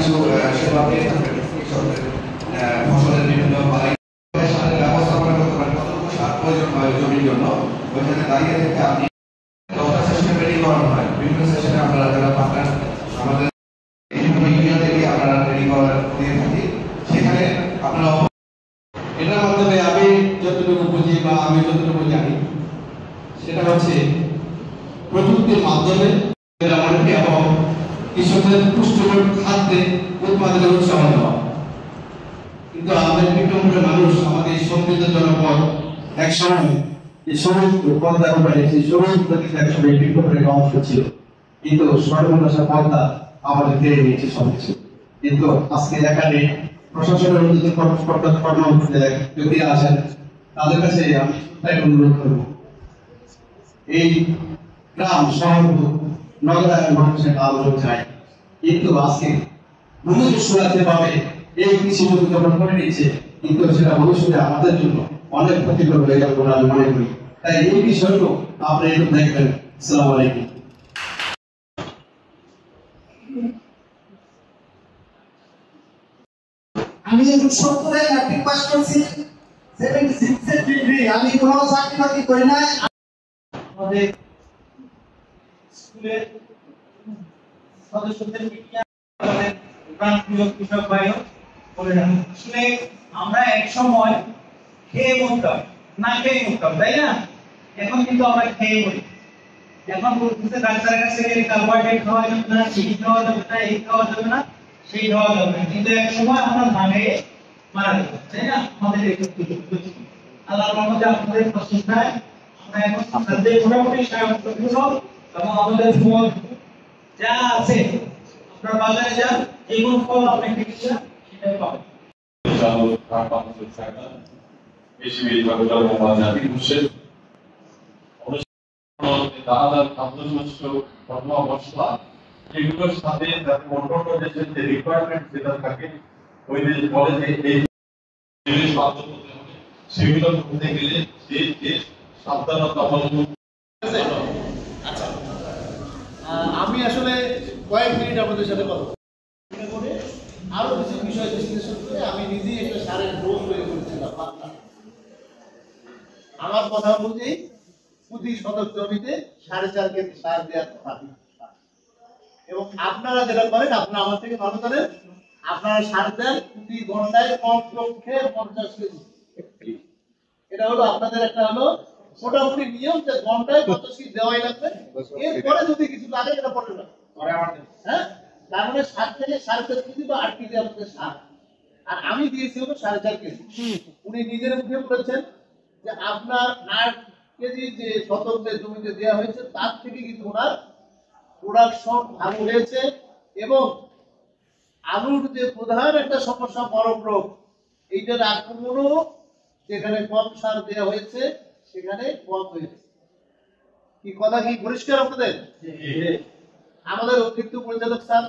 কিছু সেবা পেয়ে থাকেন কৃষকদের ফসলের বিভিন্ন সারের ব্যবস্থাপনা করতে পারেন, কতটুকু সার প্রয়োজন হয় জমির জন্য, ওইখানে দাঁড়িয়ে থেকে আপনি 10টা সেশনে রেডি করানো হয়। বিভিন্ন সেশনে আমরা যারা পার্টনার আমাদের বিভিন্ন ইউনিয়ন থেকে আমরা রেডি করা দিয়ে থাকি, সেখানে আপনারা এটার মাধ্যমে আমি যতটুকু বুঝি বা আমি যতটুকু জানি সেটা হচ্ছে প্রযুক্তির মাধ্যমে এবং কৃষকদের পুষ্টিকর খাদ্যে উৎপাদনের উৎসাহ দেওয়া। কিন্তু আমাদের বিক্রমপুরের মানুষ, আমাদের সমৃদ্ধ জনপদ, একসময় এই সমুদ্র পদ্মার উপরে সেই সমুদ্র কিন্তু একসময় বিক্রমপুরের অংশ ছিল, কিন্তু সর্বনাশা পদ্মা আমাদের কেড়ে নিয়েছে সবকিছু। কিন্তু আজকে এখানে প্রশাসনের উন্নতি কর্মকর্তা যদি আসেন, তাদের কাছে আমি তাই অনুরোধ করব, এই গ্রাম শহর নগরায়ণ মানুষের আলোচনা চাই, কিন্তু আজকে মনোযোগ সরাতে পাবে এই কৃষি উদ্যোগ করে নিচ্ছে, কিন্তু সেটা ভবিষ্যতে আমাদের জন্য অনেক ক্ষতিকর হয়ে যাবে বলে আমি মনে করি। তাই এই বিষয়টা আপনি একটু দেখবেন। আসসালামু আলাইকুম। আমি 70-এ ম্যাট্রিক পাস করছি, 76 ডিগ্রি, আমি কোনো চাকরি বাকরি করি না। আমাদের স্কুলের সদস্যদের কৃষক ভাইও বলে রাখুন, আসলে আমরা এক সময় খেয়ে মরতাম, না খেয়ে মরতাম, তাই না? এখন কিন্তু আমরা খেয়ে মরি। এখন বলতেছে ডাক্তারের কাছে গেলে কার্বোহাইড্রেট খাওয়া যাবে না, চিনি খাওয়া যাবে না, এই খাওয়া যাবে না, সেই খাওয়া যাবে না, কিন্তু এক সময় আমরা ধানে মারা যেতাম, তাই না? আমাদের আল্লাহর রহমতে আপনাদের প্রশংসায় আমরা এখন আপনাদের মোটামুটি স্বয়ংসম্পূর্ণ এবং আমাদের ফল যা আছে আপনার বাজারে যান, যে কোনো ফল আপনি কিনছেন সেটাই পাবেন। এগুলোর সাথে অন্যান্য দেশের যে রিকোয়ারমেন্ট যেটা থাকে, ওই দেশ বলে যে এই জিনিস বাধ্য করতে হবে, সেগুলো করতে গেলে যে সাবধানতা অবলম্বন। আচ্ছা, আমি আসলে কয়েক মিনিট আপনাদের সাথে কথা বলে আরো কিছু বিষয় বিশ্লেষণ করে আমি নিজেই একটা সারের ডোজ তৈরি করেছিলাম। আমার কথা অনুযায়ী প্রতি শতক জমিতে 4.5 কেজি সার দেওয়ার কথা, এবং আপনারা যেটা করেন, আপনারা আমার থেকে ভালো করেন, আপনারা সার দেন প্রতি ঘন্টায় কমপক্ষে 50 কেজি। এটা হলো আপনাদের একটা হলো মোটামুটি নিয়ম, যে ঘন্টায় 50 কেজি দেওয়াই লাগবে। এরপরে যদি কিছু লাগে এটা পরে না, হ্যাঁ, তার মানে 7 থেকে 4.5 কেজি বা 8 কেজি আমাদের সার। আর আমি দিয়েছি হলো 4.5 কেজি। উনি নিজের মুখে বলেছেন যে আপনার 8 কেজি যে শতক জমিতে দেওয়া হয়েছে তার থেকে কিন্তু ওনার প্রোডাকশন ভালো হয়েছে, এবং আলুর যে প্রধান একটা সমস্যা মরম রোগ, এইটার আক্রমণও যেখানে কম সার দেওয়া হয়েছে সেখানে কম হয়েছে। কি কথা কি পরিষ্কার আপনাদের? আমাদের অতিরিক্ত পরিচালক স্যার